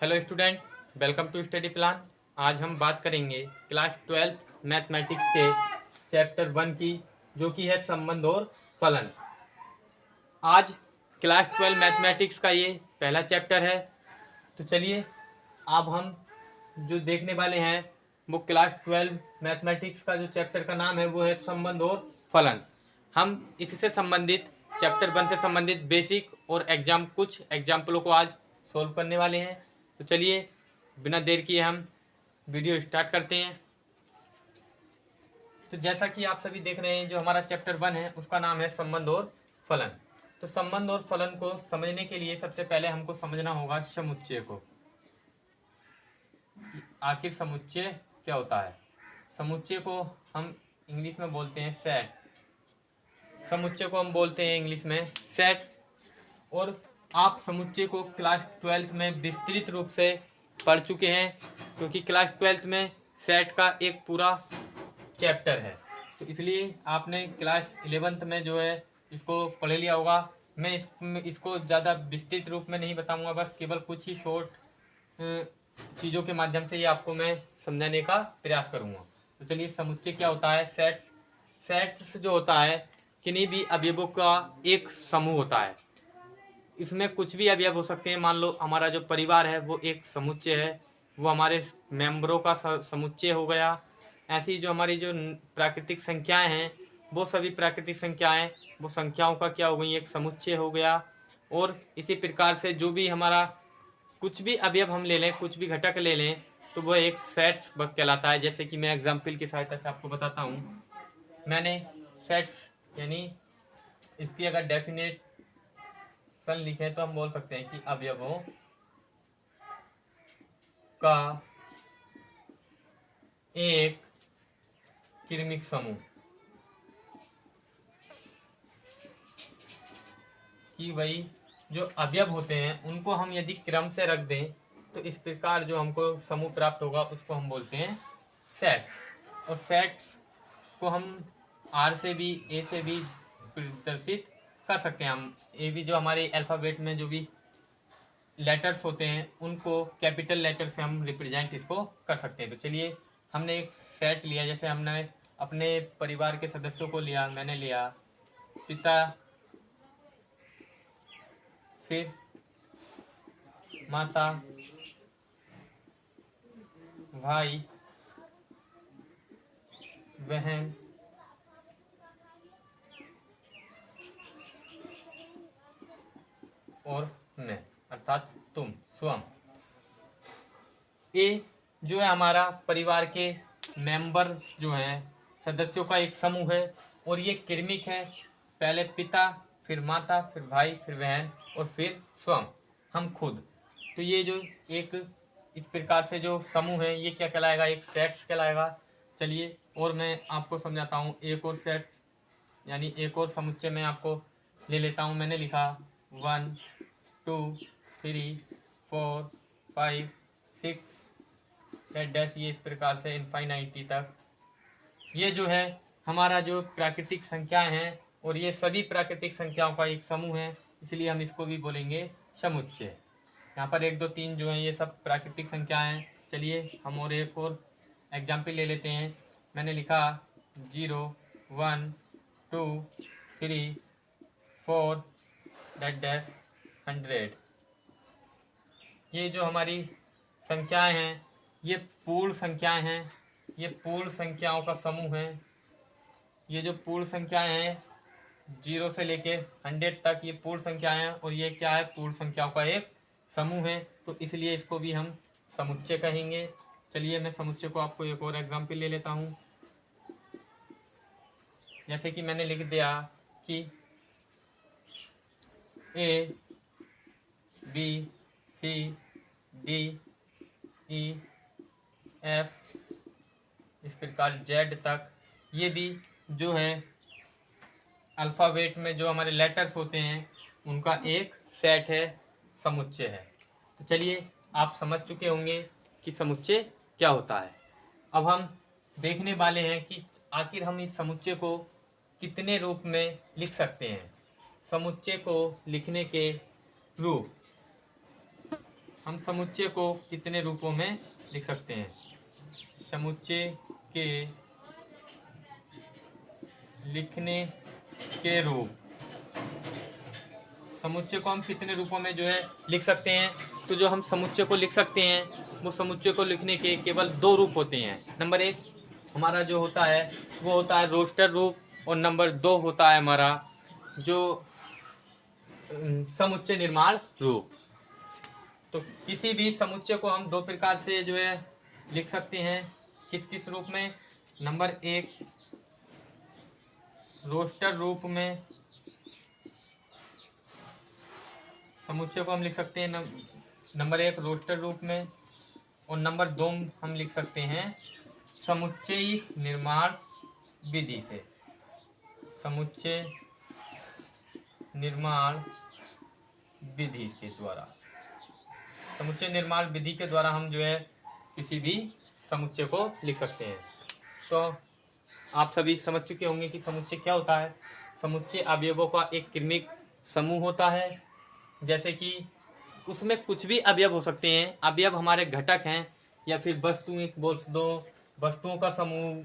Hello student, welcome to study plan. आज हम बात करेंगे क्लास 12th मैथमेटिक्स के चैप्टर 1 की, जो कि है संबंध और फलन। आज क्लास 12 मैथमेटिक्स का ये पहला चैप्टर है। तो चलिए अब हम जो देखने वाले हैं वो क्लास 12 मैथमेटिक्स का जो चैप्टर का नाम है वो है संबंध और फलन। हम इससे संबंधित चैप्टर 1 से संबंधित बेसिक और कुछ एग्जाम्पलों को आज सोल्व करने वाले हैं। तो चलिए बिना देर किए हम वीडियो स्टार्ट करते हैं। तो जैसा कि आप सभी देख रहे हैं, जो हमारा चैप्टर 1 है उसका नाम है संबंध और फलन। तो संबंध और फलन को समझने के लिए सबसे पहले हमको समझना होगा समुच्चय को। आखिर समुच्चय क्या होता है। समुच्चय को हम इंग्लिश में बोलते हैं सेट। समुच्चय को हम बोलते हैं इंग्लिश में सेट। और आप समुच्चय को क्लास 12th में विस्तृत रूप से पढ़ चुके हैं, क्योंकि क्लास 12th में सेट का एक पूरा चैप्टर है। तो इसलिए आपने क्लास 11th में जो है इसको पढ़ लिया होगा। मैं इसको ज़्यादा विस्तृत रूप में नहीं बताऊंगा, बस केवल कुछ ही शॉर्ट चीज़ों के माध्यम से ये आपको मैं समझाने का प्रयास करूंगा। तो चलिए, समुच्चय क्या होता है। सेट्स जो होता है किन्हीं भी अवयवों का एक समूह होता है। इसमें कुछ भी अवयव हो सकते हैं। मान लो हमारा जो परिवार है वो एक समुच्चय है, वो हमारे मेंबरों का समुच्चय हो गया। ऐसी जो हमारी जो प्राकृतिक संख्याएं हैं वो सभी प्राकृतिक संख्याएं वो संख्याओं का क्या हो गई, एक समुच्चय हो गया। और इसी प्रकार से जो भी हमारा कुछ भी अवयव हम ले लें, कुछ भी घटक ले लें, तो वो एक सेट्स कहलाता है। जैसे कि मैं एग्जाम्पल की सहायता से आपको बताता हूँ। मैंने सेट्स यानी इसकी अगर डेफिनेशन लिखे तो हम बोल सकते हैं कि अवयवों का एक क्रमिक समूह। कि वही जो अवयव होते हैं उनको हम यदि क्रम से रख दें तो इस प्रकार जो हमको समूह प्राप्त होगा उसको हम बोलते हैं सेट्स। और सेट्स को हम आर से भी, ए से भी प्रदर्शित कर सकते हैं। हम ए भी जो हमारे अल्फ़ाबेट में जो भी लेटर्स होते हैं उनको कैपिटल लेटर से हम रिप्रेजेंट इसको कर सकते हैं। तो चलिए, हमने एक सेट लिया। जैसे हमने अपने परिवार के सदस्यों को लिया। मैंने लिया पिता, फिर माता, भाई, बहन, और मैं, अर्थात तुम, स्वयं। ये जो है हमारा परिवार के मेंबर्स जो हैं, सदस्यों का एक समूह है और ये क्रमिक है। पहले पिता, फिर माता, फिर भाई, फिर बहन और फिर स्वयं, हम खुद। तो ये जो एक इस प्रकार से जो समूह है ये क्या कहलाएगा, एक सेट्स कहलाएगा। चलिए और मैं आपको समझाता हूँ। एक और सेट्स यानी एक और समुच्चय मैं आपको ले लेता हूँ। मैंने लिखा 1 2 3 4 5 6 डैश, ये इस प्रकार से इनफाइनाइटी तक। ये जो है हमारा जो प्राकृतिक संख्याएं हैं और ये सभी प्राकृतिक संख्याओं का एक समूह है, इसलिए हम इसको भी बोलेंगे समुच्चय। यहाँ पर 1 2 3 जो है ये सब प्राकृतिक संख्याएं हैं। चलिए हम और एक और एग्जाम्पल ले लेते हैं। मैंने लिखा 0 1 2 3 4 डैश 100। ये जो हमारी संख्याएं हैं ये पूर्ण संख्याएं हैं, ये पूर्ण संख्याओं का समूह है। ये जो पूर्ण संख्याएं हैं 0 से लेके 100 तक ये पूर्ण संख्याएं हैं और ये क्या है, पूर्ण संख्याओं का एक समूह है। तो इसलिए इसको भी हम समुच्चय कहेंगे। चलिए मैं समुच्चय को आपको एक और एग्जाम्पल ले लेता हूँ। जैसे कि मैंने लिख दिया कि A B C D E F इस प्रकार जेड तक, ये भी जो है अल्फ़ाबेट में जो हमारे लेटर्स होते हैं उनका एक सेट है, समुच्चय है। तो चलिए आप समझ चुके होंगे कि समुच्चय क्या होता है। अब हम देखने वाले हैं कि आखिर हम इस समुच्चय को कितने रूप में लिख सकते हैं। समुच्चय को लिखने के रूप हम समुच्चय को कितने रूपों में लिख सकते हैं? समुच्चय के लिखने के रूप, समुच्चय को हम कितने रूपों में जो है लिख सकते हैं? तो जो हम समुच्चय को लिख सकते हैं वो समुच्चय को लिखने के केवल दो रूप होते हैं। नंबर एक हमारा जो होता है वो होता है रोस्टर रूप, और नंबर दो होता है हमारा जो समुच्चय निर्माण रूप। तो किसी भी समुच्चय को हम दो प्रकार से जो है लिख सकते हैं। किस किस रूप में? नंबर एक रोस्टर रूप में समुच्चय को हम लिख सकते हैं नंबर एक रोस्टर रूप में, और नंबर दो हम लिख सकते हैं समुच्चय निर्माण विधि से। समुच्चय निर्माण विधि के द्वारा, समुच्चय निर्माण विधि के द्वारा हम जो है किसी भी समुच्चय को लिख सकते हैं। तो आप सभी समझ चुके होंगे कि समुच्चय क्या होता है। समुच्चय अवयवों का एक क्रमिक समूह होता है। जैसे कि उसमें कुछ भी अवयव हो सकते हैं। अवयव हमारे घटक हैं, या फिर वस्तुओं का समूह,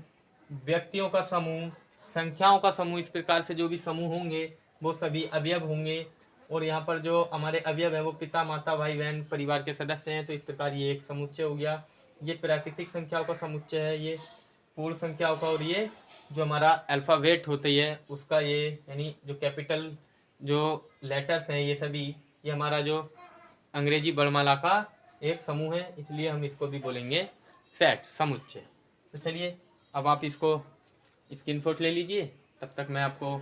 व्यक्तियों का समूह, संख्याओं का समूह, इस प्रकार से जो भी समूह होंगे वो सभी अवयव होंगे। और यहाँ पर जो हमारे अवयव है वो पिता, माता, भाई, बहन, परिवार के सदस्य हैं। तो इस प्रकार ये एक समुच्चय हो गया। ये प्राकृतिक संख्याओं का समुच्चय है, ये पूर्ण संख्याओं का, और ये जो हमारा अल्फ़ाबेट होती है उसका, ये यानी जो कैपिटल जो लेटर्स हैं ये सभी, ये हमारा जो अंग्रेजी वर्णमाला का एक समूह है, इसलिए हम इसको भी बोलेंगे सेट, समुच्चय। तो चलिए अब आप इसको स्क्रीनशॉट ले लीजिए, तब तक मैं आपको,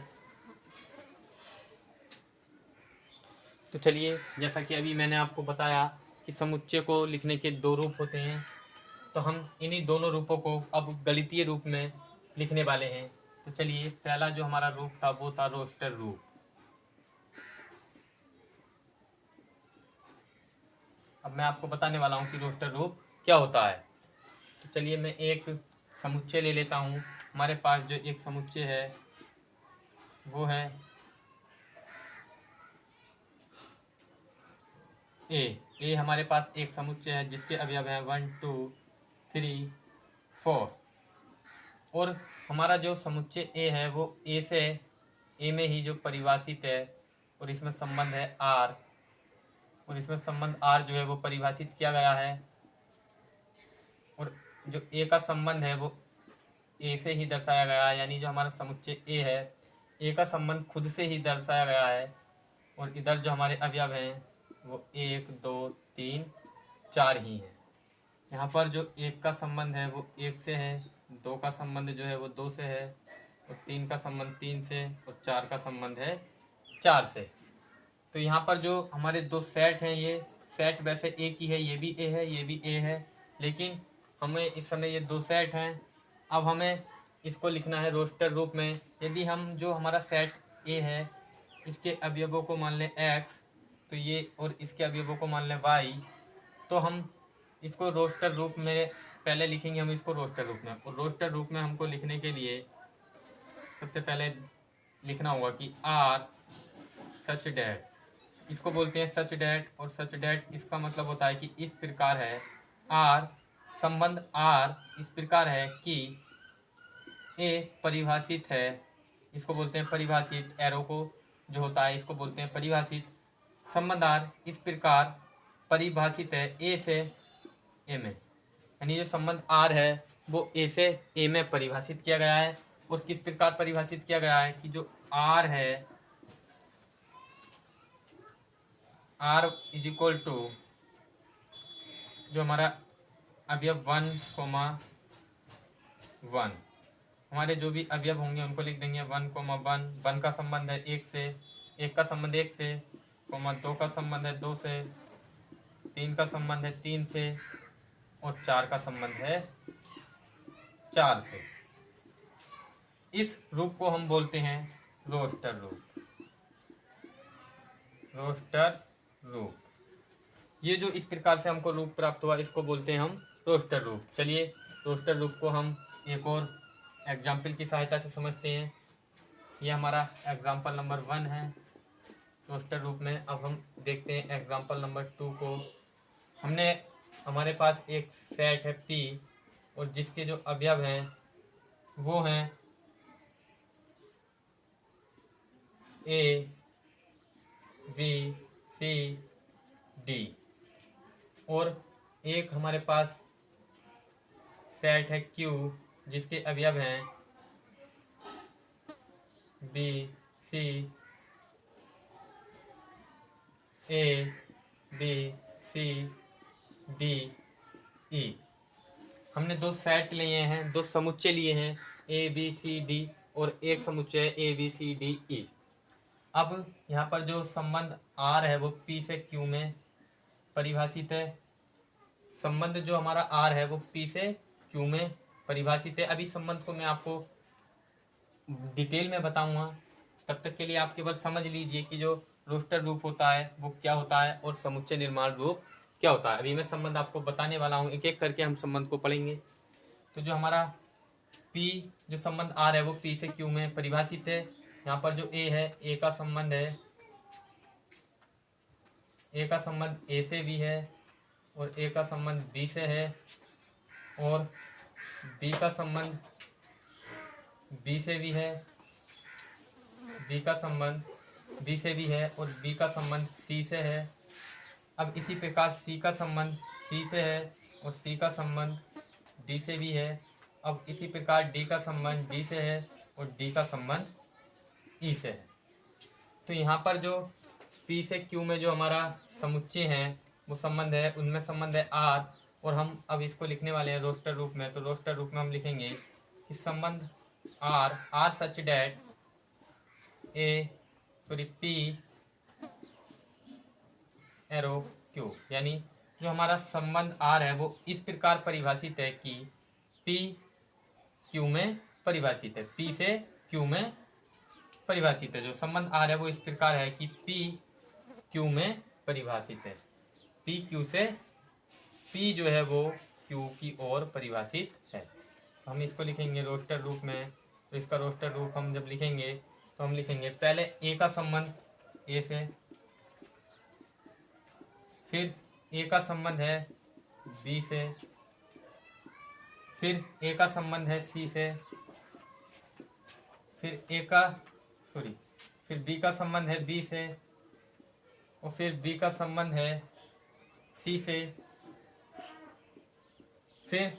तो चलिए जैसा कि अभी मैंने आपको बताया कि समुच्चय को लिखने के दो रूप होते हैं, तो हम इन्हीं दोनों रूपों को अब गणितीय रूप में लिखने वाले हैं। तो चलिए पहला जो हमारा रूप था वो था रोस्टर रूप। अब मैं आपको बताने वाला हूँ कि रोस्टर रूप क्या होता है। तो चलिए मैं एक समुच्चय ले लेता हूँ। हमारे पास जो एक समुच्चय है वो है ए हमारे पास एक समुच्चय है जिसके अवयव हैं 1 2 3 4, और हमारा जो समुच्चय ए है वो ए से, ए में ही जो परिभाषित है, और इसमें संबंध है आर, और इसमें संबंध आर जो है वो परिभाषित किया गया है। और जो ए का संबंध है वो ए से ही दर्शाया गया है, यानी जो हमारा समुच्चय ए है, ए का संबंध खुद से ही दर्शाया गया है। और इधर जो हमारे अवयव हैं वो 1 2 3 4 ही हैं। यहाँ पर जो एक का संबंध है वो एक से है, दो का संबंध जो है वो दो से है, और तीन का संबंध तीन से, और चार का संबंध है चार से। तो यहाँ पर जो हमारे दो सेट हैं, ये सेट वैसे एक ही है, ये भी ए है, ये भी ए है, लेकिन हमें इस समय ये दो सेट हैं। अब हमें इसको लिखना है रोस्टर रूप में। यदि हम जो हमारा सेट ए है इसके अवयवों को मान लें एक्स, तो ये, और इसके अवयवों को मान लें वाई, तो हम इसको रोस्टर रूप में पहले लिखेंगे। हम इसको रोस्टर रूप में, और रोस्टर रूप में हमको लिखने के लिए सबसे पहले लिखना होगा कि आर सच डैट, इसको बोलते हैं सच डैट। और सच डैट इसका मतलब होता है कि इस प्रकार है, आर संबंध आर इस प्रकार है कि ए परिभाषित है, इसको बोलते हैं परिभाषित, एरो को जो होता है इसको बोलते हैं परिभाषित। संबंध आर इस प्रकार परिभाषित है ए से ए में, यानी जो संबंध आर है वो ए से ए में परिभाषित किया गया है। और किस प्रकार परिभाषित किया गया है कि जो आर है, आर इज इक्वल टू जो हमारा अवयव 1, 1, हमारे जो भी अवयव होंगे उनको लिख देंगे 1, 1, 1 का संबंध है एक से, एक का संबंध एक से, दो का संबंध है दो से, तीन का संबंध है तीन से, और चार का संबंध है चार से। इस रूप को हम बोलते हैं रोस्टर रूप। रोस्टर रूप, ये जो इस प्रकार से हमको रूप प्राप्त हुआ इसको बोलते हैं हम रोस्टर रूप। चलिए रोस्टर रूप को हम एक और एग्जाम्पल की सहायता से समझते हैं। ये हमारा एग्जाम्पल नंबर 1 है रोस्टर रूप में। अब हम देखते हैं एग्जाम्पल नंबर 2 को। हमने हमारे पास एक सेट है P और जिसके जो अवयव हैं वो हैं A B C D, और एक हमारे पास सेट है Q जिसके अवयव हैं B C A B C D E। हमने दो सेट लिए हैं, दो समुच्चय लिए हैं A B C D और एक समुच्चय A B C D E। अब यहाँ पर जो संबंध R है वो P से Q में परिभाषित है, संबंध जो हमारा R है वो P से Q में परिभाषित है। अभी संबंध को मैं आपको डिटेल में बताऊंगा, तब तक के लिए आप केवल समझ लीजिए कि जो रोस्टर रूप होता है वो क्या होता है और समुच्चय निर्माण रूप क्या होता है। अभी मैं संबंध आपको बताने वाला हूँ, एक एक करके हम संबंध को पढ़ेंगे। तो जो हमारा P जो संबंध R है वो P से Q में परिभाषित है। यहाँ पर जो A है, A का संबंध है, A का संबंध A से भी है और A का संबंध B से है, और B का संबंध B से भी है, B का संबंध B से भी है और B का संबंध C से है। अब इसी प्रकार C का संबंध C से है और C का संबंध D से भी है। अब इसी प्रकार D का संबंध D से है और D का संबंध E से है। तो यहाँ पर जो P से Q में जो हमारा समुच्चय है वो संबंध है, उनमें संबंध है R, और हम अब इसको लिखने वाले हैं रोस्टर रूप में। तो रोस्टर रूप में हम लिखेंगे कि संबंध R such that P arrow Q, यानी जो हमारा संबंध R है वो इस प्रकार परिभाषित है कि P Q में परिभाषित है, P से Q में परिभाषित है। जो संबंध R है वो इस प्रकार है कि P Q में परिभाषित है, P Q से P जो है वो Q की ओर परिभाषित है। तो हम इसको लिखेंगे रोस्टर रूप में। तो इसका रोस्टर रूप हम जब लिखेंगे तो हम लिखेंगे पहले A का संबंध A से, फिर A का संबंध है B से, फिर A का संबंध है C से, फिर फिर B का संबंध है B से, और फिर B का संबंध है C से, फिर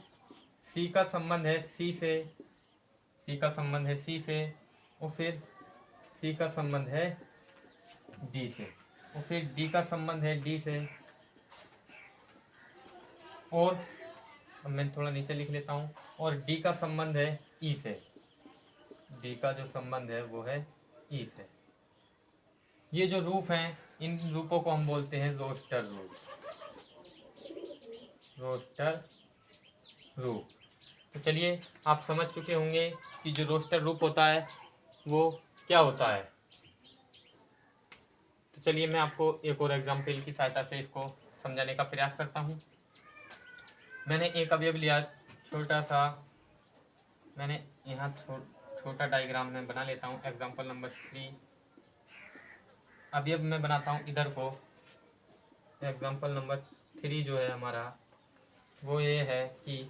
C का संबंध है C से, C का संबंध है C से, और फिर C का संबंध है D से, और फिर D का संबंध है D से, और अब मैं थोड़ा नीचे लिख लेता हूँ, और D का संबंध है E से, D का जो संबंध है वो है E से। ये जो रूप हैं इन रूपों को हम बोलते हैं रोस्टर रूप, रोस्टर रूप। तो चलिए आप समझ चुके होंगे कि जो रोस्टर रूप होता है वो क्या होता है। तो चलिए मैं आपको एक और एग्जाम्पल की सहायता से इसको समझाने का प्रयास करता हूँ। मैंने एक अवयव लिया छोटा सा, मैंने यहाँ छोटा डायग्राम में बना लेता हूँ। एग्जाम्पल नंबर 3 अवयव मैं बनाता हूँ इधर को। एग्जाम्पल नंबर 3 जो है हमारा वो ये है कि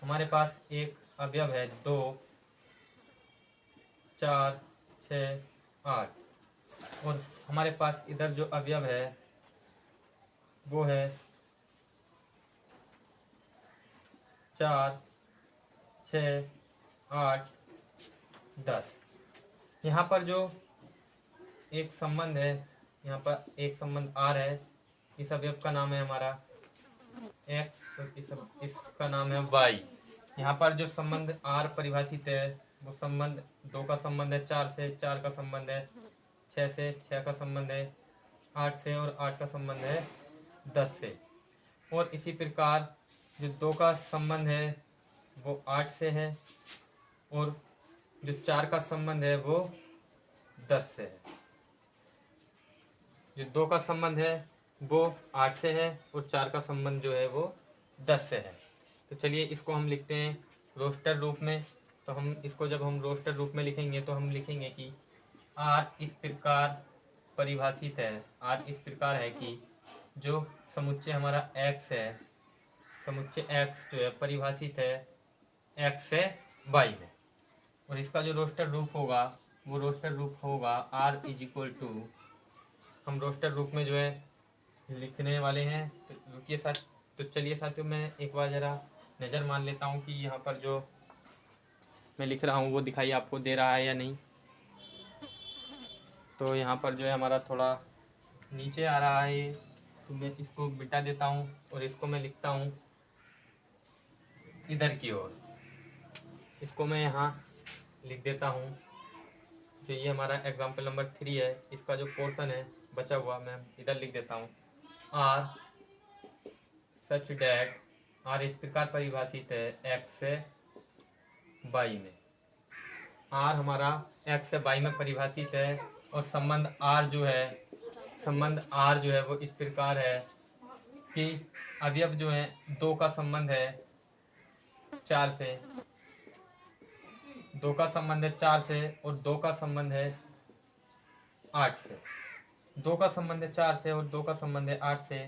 हमारे पास एक अवयव है 2 4 6 8, और हमारे पास इधर जो अवयव है वो है 4 6 8 10। यहाँ पर जो एक संबंध है, यहाँ पर एक संबंध R है, इस अवयव का नाम है हमारा X और इसका नाम है Y। यहाँ पर जो संबंध R परिभाषित है वो संबंध 2 का संबंध है 4 से, 4 का संबंध है 6 से, 6 का संबंध है 8 से, और 8 का संबंध है 10 से। और इसी प्रकार जो 2 का संबंध है वो 8 से है, और जो 4 का संबंध है वो 10 से है। जो 2 का संबंध है वो 8 से है और 4 का संबंध जो है वो 10 से है। तो चलिए इसको हम लिखते हैं रोस्टर रूप में। तो हम इसको जब हम रोस्टर रूप में लिखेंगे तो हम लिखेंगे कि R इस प्रकार परिभाषित है, R इस प्रकार है कि जो समुच्चय हमारा x है, समुच्चय x जो है परिभाषित है x से y में, और इसका जो रोस्टर रूप होगा वो रोस्टर रूप होगा r इज इक्वल टू, हम रोस्टर रूप में जो है लिखने वाले हैं। तो रुकिए साथ, तो चलिए साथियों मैं एक बार ज़रा नज़र मान लेता हूँ कि यहाँ पर जो मैं लिख रहा हूँ वो दिखाई आपको दे रहा है या नहीं। तो यहाँ पर जो है हमारा थोड़ा नीचे आ रहा है ये, तो मैं इसको मिटा देता हूँ और इसको मैं लिखता हूँ इधर की ओर। इसको मैं यहाँ लिख देता हूँ। जो ये हमारा एग्जाम्पल नंबर 3 है, इसका जो पोर्शन है बचा हुआ मैं इधर लिख देता हूँ। आर सच डैट, आर इस प्रकार परिभाषित है एक्स से वाई में। आर हमारा एक्स से वाई में परिभाषित है, और संबंध आर जो है, संबंध आर जो है वो इस प्रकार है कि अवयव जो है 2 का संबंध है 4 से, 2 का संबंध है 4 से, और 2 का संबंध है 8 से। 2 का संबंध है 4 से और 2 का संबंध है 8 से।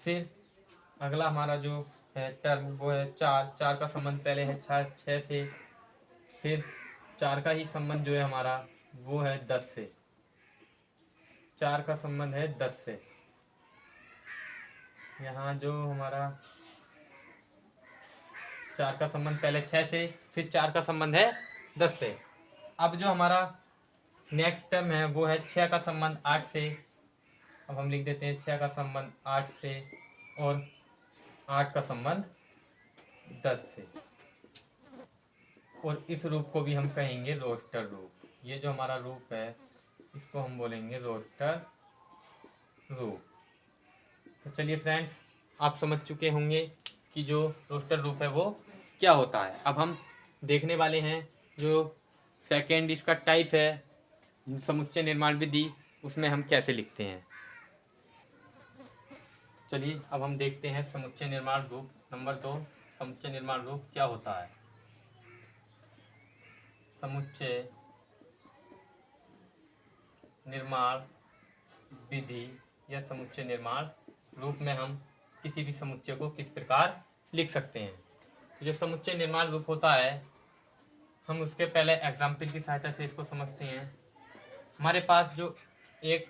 फिर अगला हमारा जो है टर्म वो है 4, 4 का संबंध पहले है 6 से, फिर 4 का ही संबंध जो है हमारा वो है 10 से, 4 का संबंध है 10 से। यहाँ जो हमारा 4 का संबंध पहले 6 से, फिर 4 का संबंध है 10 से। अब जो हमारा नेक्स्ट टर्म है वो है 6 का संबंध 8 से। अब हम लिख देते हैं 6 का संबंध 8 से और 8 का संबंध 10 से, और इस रूप को भी हम कहेंगे रोस्टर रूप। ये जो हमारा रूप है इसको हम बोलेंगे रोस्टर रूप। तो चलिए फ्रेंड्स, आप समझ चुके होंगे कि जो रोस्टर रूप है वो क्या होता है। अब हम देखने वाले हैं जो सेकेंड इसका टाइप है समुच्चय निर्माण विधि, उसमें हम कैसे लिखते हैं। चलिए अब हम देखते हैं समुच्चय निर्माण रूप नंबर 2। समुच्चय निर्माण रूप क्या होता है। समुच्चय निर्माण विधि या समुच्चय निर्माण रूप में हम किसी भी समुच्चय को किस प्रकार लिख सकते हैं। तो जो समुच्चय निर्माण रूप होता है हम उसके पहले एग्जाम्पल की सहायता से इसको समझते हैं। हमारे पास जो एक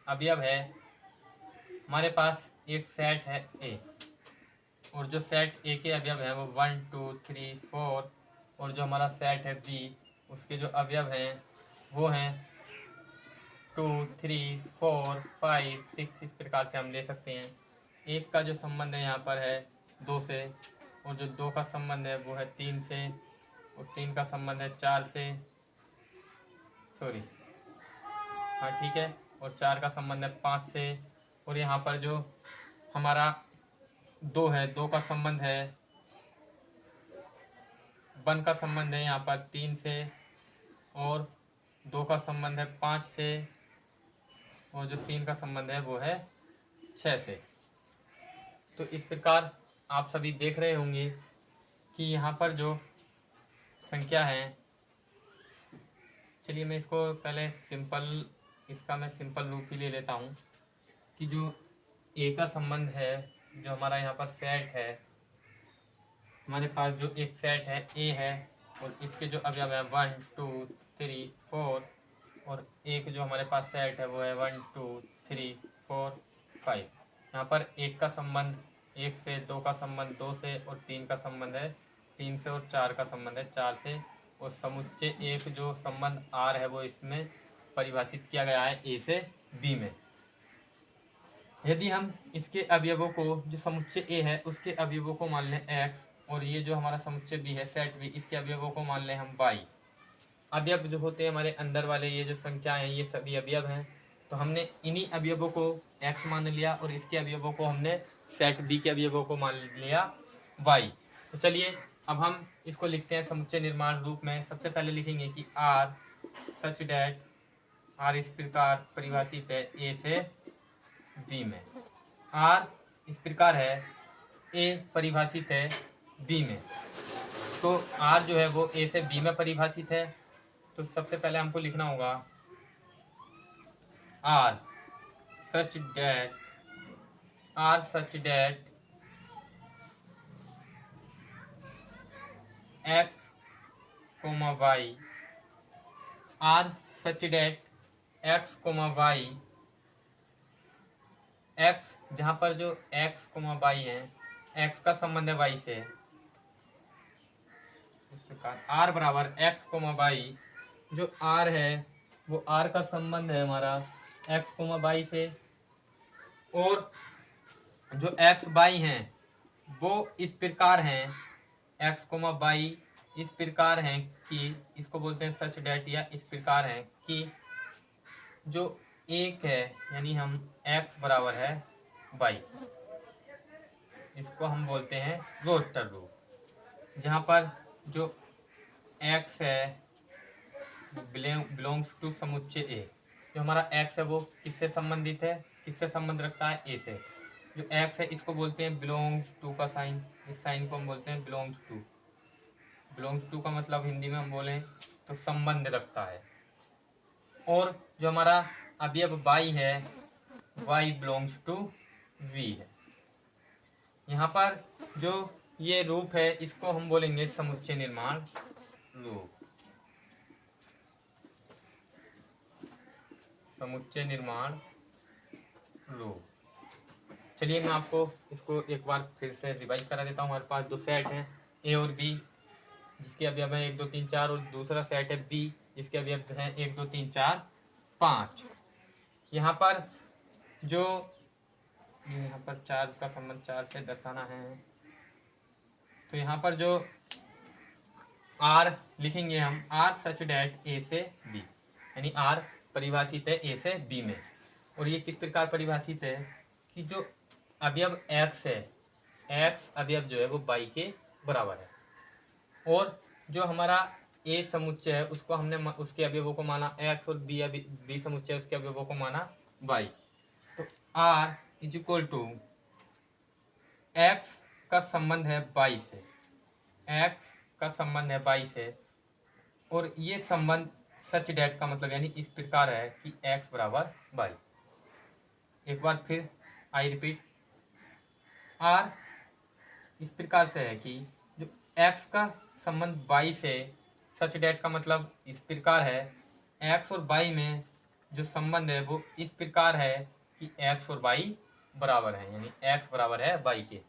अवयव है, हमारे पास एक सेट है ए, और जो सेट ए के अवयव है वो 1 2 3 4, और जो हमारा सेट है बी उसके जो अवयव हैं वो हैं 2 3 4 5 6। इस प्रकार से हम ले सकते हैं। एक का जो संबंध है यहाँ पर है 2 से, और जो 2 का संबंध है वो है 3 से, और 3 का संबंध है 4 से, सॉरी हाँ ठीक है, और 4 का संबंध है 5 से, और यहाँ पर जो हमारा 2 है, 2 का संबंध है 1 का संबंध है यहाँ पर 3 से, और 2 का संबंध है 5 से, और जो 3 का संबंध है वो है 6 से। तो इस प्रकार आप सभी देख रहे होंगे कि यहाँ पर जो संख्या है, चलिए मैं इसको पहले सिंपल, इसका मैं सिंपल रूप ही ले लेता हूँ कि जो ए का संबंध है, जो हमारा यहाँ पर सेट है, हमारे पास जो एक सेट है ए है, और इसके जो अवयव है 1 2 3 4, और एक जो हमारे पास सेट है वो है 1 2 3 4 5। यहाँ पर एक का संबंध 1 से, 2 का संबंध 2 से, और 3 का संबंध है 3 से, और 4 का संबंध है 4 से, और समुच्चय एक जो संबंध आर है वो इसमें परिभाषित किया गया है ए से बी में। यदि हम इसके अवयवों को, जो समुच्चय ए है उसके अवयवों को मान लें एक्स, और ये जो हमारा समुच्चय बी है सेट बी, इसके अवयवों को मान लें हम वाई। अवयव जो होते हैं हमारे अंदर वाले ये जो संख्याएं हैं ये सभी अवयव हैं। तो हमने इन्हीं अवयवों को x मान लिया, और इसके अवयवों को हमने सेट बी के अवयवों को मान लिया y। तो चलिए अब हम इसको लिखते हैं समुच्चय निर्माण रूप में। सबसे पहले लिखेंगे कि r सच डैट, r इस प्रकार परिभाषित है a से b में। r इस प्रकार है, a परिभाषित है b में। तो r जो है वो a से b में परिभाषित है। तो सबसे पहले हमको लिखना होगा r such that R such that x comma y R such that x comma y x, जहाँ पर जो एक्स कोमा वाई है, एक्स का संबंध है वाई से, इस प्रकार आर बराबर एक्स कोमा वाई, जो आर है वो आर का संबंध है हमारा एक्स कोमा वाई से, और जो एक्स वाई हैं वो इस प्रकार हैं, एक्स कोमा वाई इस प्रकार हैं कि इसको बोलते हैं सच डेट, या इस प्रकार हैं कि जो एक है यानी हम एक्स बराबर है वाई, इसको हम बोलते हैं रोस्टर रूप, जहाँ पर जो एक्स है बिलोंग्स टू समुच्चय ए, जो हमारा एक्स है वो किससे संबंधित है, किससे संबंध रखता है, ए से। जो एक्स है इसको बोलते हैं बिलोंग्स टू का साइन, इस साइन को हम बोलते हैं बिलोंग्स टू। बिलोंग्स टू का मतलब हिंदी में हम बोलें तो संबंध रखता है। और जो हमारा अवयव वाई है, वाई बिलोंग्स टू वी है। यहाँ पर जो ये रूप है इसको हम बोलेंगे समुच्चय निर्माण रूप, समुच्चय निर्माण रूप। चलिए मैं आपको इसको एक बार फिर से रिवाइज करा देता हूँ। हमारे पास दो सेट हैं ए और बी, जिसके अवयव हैं 1 2 3 4, और दूसरा सेट है बी जिसके अवयव हैं 1 2 3 4 5। यहाँ पर जो यहाँ पर 4 का संबंध 4 से दर्शाना है, तो यहाँ पर जो आर लिखेंगे हम, आर सच डेट ए से बी, यानी आर परिभाषित है ए से बी में। और ये किस प्रकार परिभाषित है कि जो अवयव एक्स है, एक्स अवयव जो है वो बाई के बराबर है, और जो हमारा ए समुच्चय है उसको हमने उसके अवयवों को माना एक्स, और बी समुच्चय उसके अवयवों को माना बाई। तो R is equal to x का संबंध है बाई से, एक्स का संबंध है बाई से, और ये संबंध सच डेट का मतलब यानी इस प्रकार है कि एक्स बराबर बाई। एक बार फिर आई रिपीट, आर इस प्रकार से है कि जो एक्स का संबंध बाई से, सच डेट का मतलब इस प्रकार है, एक्स और बाई में जो संबंध है वो इस प्रकार है कि एक्स और बाई बराबर है, यानी एक्स बराबर है बाई के।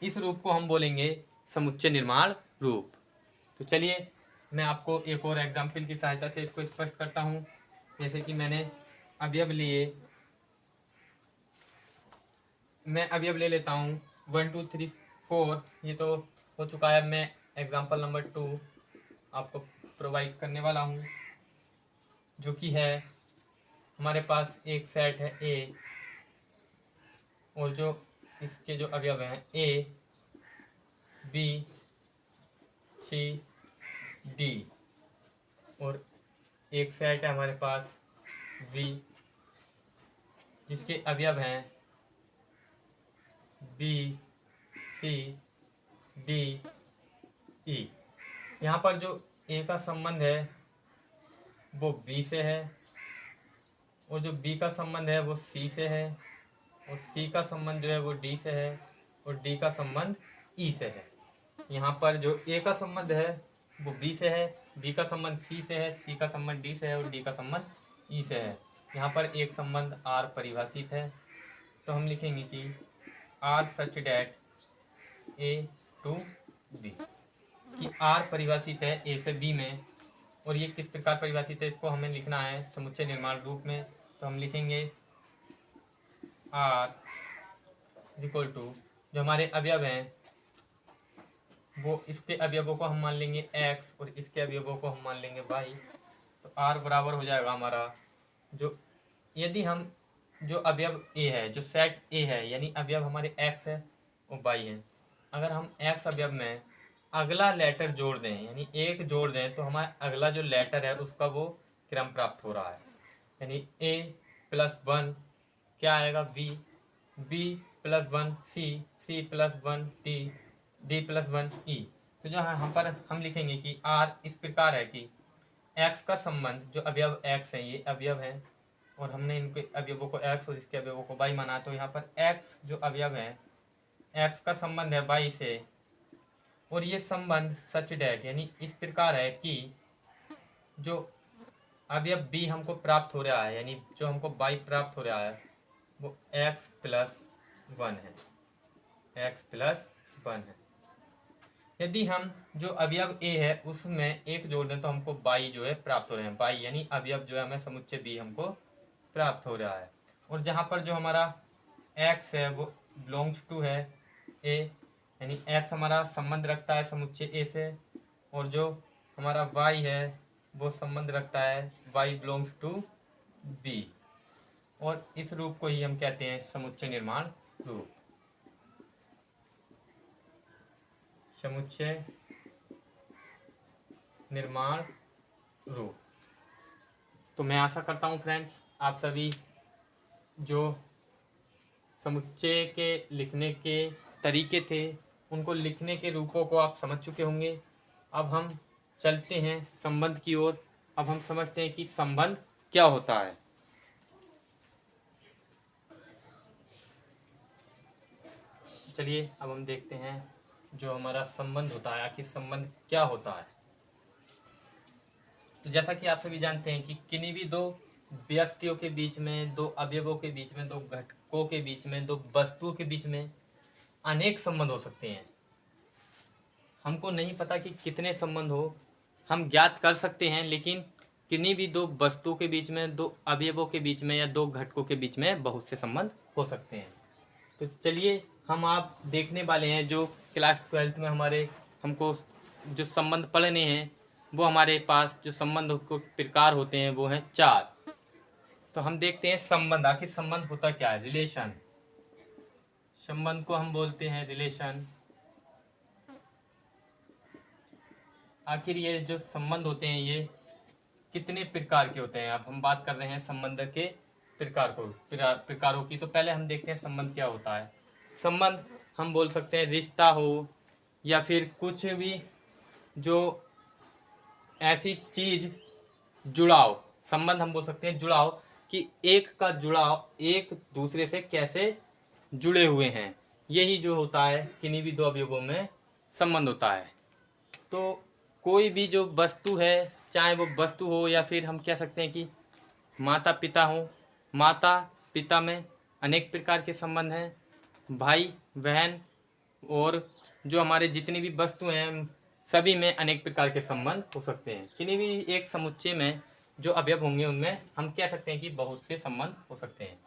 इस रूप को हम बोलेंगे समुच्चय निर्माण रूप। तो चलिए मैं आपको एक और एग्जाम्पल की सहायता से इसको स्पष्ट करता हूँ। जैसे कि मैं अवयव ले लेता हूँ 1 2 3 4, ये तो हो चुका है। मैं एग्जाम्पल नंबर 2 आपको प्रोवाइड करने वाला हूँ, जो कि है हमारे पास एक सेट है ए, और जो इसके जो अवयव हैं ए बी सी डी, और एक सेट है हमारे पास बी जिसके अवयव हैं बी सी डी ई। यहाँ पर जो ए का संबंध है वो बी से है, और जो बी का संबंध है वो सी से है, और सी का संबंध जो है वो डी से है, और डी का संबंध ई से है। यहाँ पर जो ए का संबंध है वो बी से है, बी का संबंध सी से है, सी का संबंध डी से है, और डी का संबंध ई से है। यहाँ पर एक संबंध आर परिभाषित है, तो हम लिखेंगे कि R such that A to B, कि आर परिभाषित है ए से बी में। और ये किस प्रकार परिभाषित है, इसको हमें लिखना है समुच्चय निर्माण रूप में। तो हम लिखेंगे आर इज इक्वल टू, जो हमारे अवयव हैं वो इसके अवयवों को हम मान लेंगे एक्स, और इसके अवयवों को हम मान लेंगे वाई। तो आर बराबर हो जाएगा हमारा, जो यदि हम जो अवयव ए है, जो सेट ए है, यानी अवयव हमारे एक्स है और वाई है, अगर हम एक्स अवयव में अगला लेटर जोड़ दें, यानी एक जोड़ दें, तो हमारा अगला जो लेटर है उसका वो क्रम प्राप्त हो रहा है। यानी ए प्लस 1 क्या आएगा B, B plus 1 C, C plus 1 D, D plus 1 E. तो जो यहाँ पर हम लिखेंगे कि आर इस प्रकार है कि एक्स का संबंध, जो अवयव एक्स है ये अवयव है, और हमने इनके अवयवों को x और इसके अवयवों को y माना, तो यहाँ पर x जो अवयव है, x का संबंध है y से, और ये संबंध सच डैट यानी इस प्रकार है कि जो अवयव b हमको प्राप्त हो रहा है, यानी जो हमको y प्राप्त हो रहा है, वो x प्लस 1 है, x प्लस 1 है। यदि हम जो अवयव a है उसमें एक जोड़ दें तो हमको y जो है प्राप्त हो रहे हैं, y यानी अवयव जो है हमें समुच्चय b हमको प्राप्त हो रहा है। और जहाँ पर जो हमारा x है वो बिलोंग्स टू है a, यानी x हमारा संबंध रखता है समुच्चय a से, और जो हमारा y है वो संबंध रखता है y बिलोंग्स टू b, और इस रूप को ही हम कहते हैं समुच्चय निर्माण रूप, समुच्चय निर्माण रूप। तो मैं आशा करता हूँ फ्रेंड्स आप सभी जो समुच्चय के लिखने के तरीके थे उनको लिखने के रूपों को आप समझ चुके होंगे। अब हम चलते हैं संबंध की ओर। अब हम समझते हैं कि संबंध क्या होता है। चलिए अब हम देखते हैं जो हमारा संबंध होता है, आखिर संबंध क्या होता है। तो जैसा कि आप सभी जानते हैं कि किन्हीं भी दो व्यक्तियों के बीच में, दो अवयवों के बीच में, दो घटकों के बीच में, दो वस्तुओं के बीच में अनेक संबंध हो सकते हैं। हमको नहीं पता कि कितने संबंध हो, हम ज्ञात कर सकते हैं, लेकिन किन्हीं भी दो वस्तुओं के बीच में, दो अवयवों के बीच में या दो घटकों के बीच में बहुत से संबंध हो सकते हैं। तो चलिए हम आप देखने वाले हैं जो क्लास 12th में हमारे हमको जो संबंध पढ़ने हैं वो हमारे पास जो संबंध को प्रकार होते हैं वो हैं 4। तो हम देखते हैं संबंध, आखिर संबंध होता क्या है। रिलेशन, संबंध को हम बोलते हैं रिलेशन। आखिर ये जो संबंध होते हैं ये कितने प्रकार के होते हैं। अब हम बात कर रहे हैं संबंध के प्रकारों की। तो पहले हम देखते हैं संबंध क्या होता है। संबंध हम बोल सकते हैं रिश्ता हो या फिर कुछ भी जो ऐसी चीज, जुड़ाव। संबंध हम बोल सकते हैं जुड़ाव, कि एक का जुड़ाव एक दूसरे से कैसे जुड़े हुए हैं, यही जो होता है किन्हीं भी दो अवयवों में संबंध होता है। तो कोई भी जो वस्तु है, चाहे वो वस्तु हो या फिर हम कह सकते हैं कि माता पिता हो, माता पिता में अनेक प्रकार के संबंध हैं, भाई बहन और जो हमारे जितनी भी वस्तु हैं सभी में अनेक प्रकार के संबंध हो सकते हैं। किन्हीं भी एक समुच्चय में जो अवयव होंगे उनमें हम कह सकते हैं कि बहुत से संबंध हो सकते हैं,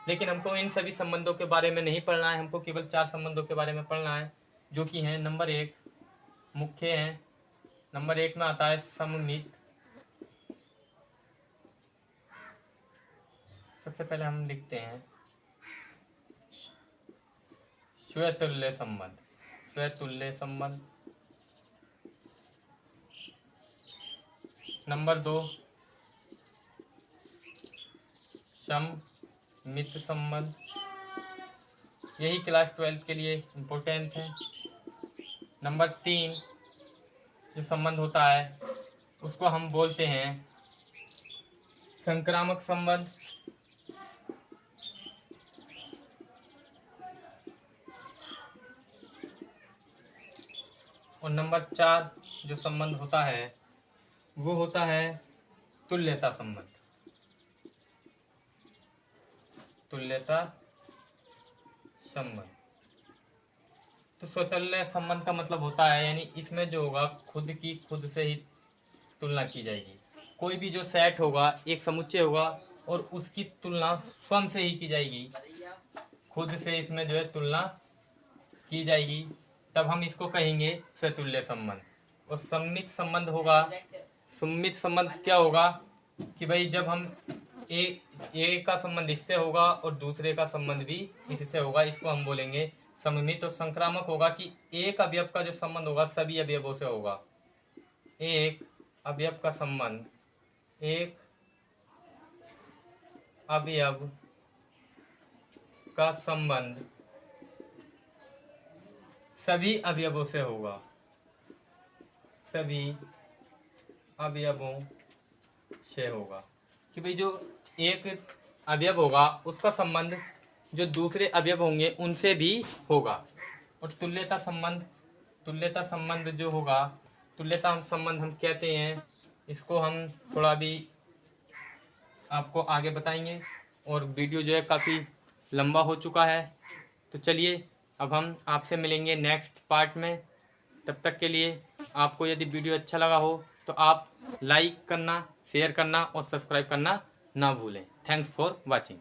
लेकिन हमको इन सभी संबंधों के बारे में नहीं पढ़ना है। हमको केवल 4 संबंधों के बारे में पढ़ना है, जो कि हैं नंबर 1 मुख्य हैं। नंबर 1 में आता है सममित। सबसे पहले हम लिखते हैं स्वतुल्य संबंध, स्वतुल्य संबंध। नंबर 2 सममित संबंध, यही क्लास 12 के लिए इम्पोर्टेंट है। नंबर 3 जो संबंध होता है उसको हम बोलते हैं संक्रामक संबंध। और नंबर 4 जो संबंध होता है वो होता है तुल्यता संबंध, तुल्यता संबंध। तो स्वतुल्य संबंध का मतलब होता है, यानी इसमें जो होगा खुद की खुद से ही तुलना की जाएगी। कोई भी जो सेट होगा, एक समुच्चय होगा और उसकी तुलना स्वयं से ही की जाएगी, खुद से इसमें जो है तुलना की जाएगी, तब हम इसको कहेंगे स्वतुल्य संबंध। और सम्मित संबंध होगा, सम्मित संबंध क्या होगा कि भाई जब हम ए का संबंध इससे होगा और दूसरे का संबंध भी इससे होगा, इसको हम बोलेंगे सममित। और संक्रामक होगा कि एक अवयव का जो संबंध होगा सभी अवयवों से होगा। एक अवयव का संबंध, एक अवयव का संबंध सभी अवयवों से होगा, सभी अवयवों से होगा। कि भाई जो एक अवयव होगा उसका संबंध जो दूसरे अवयव होंगे उनसे भी होगा। और तुल्यता संबंध जो होगा, तुल्यता संबंध हम कहते हैं, इसको हम थोड़ा भी आपको आगे बताएंगे। और वीडियो जो है काफ़ी लंबा हो चुका है, तो चलिए अब हम आपसे मिलेंगे नेक्स्ट पार्ट में। तब तक के लिए आपको यदि वीडियो अच्छा लगा हो तो आप लाइक करना, शेयर करना और सब्सक्राइब करना ना भूलें। Thanks for watching.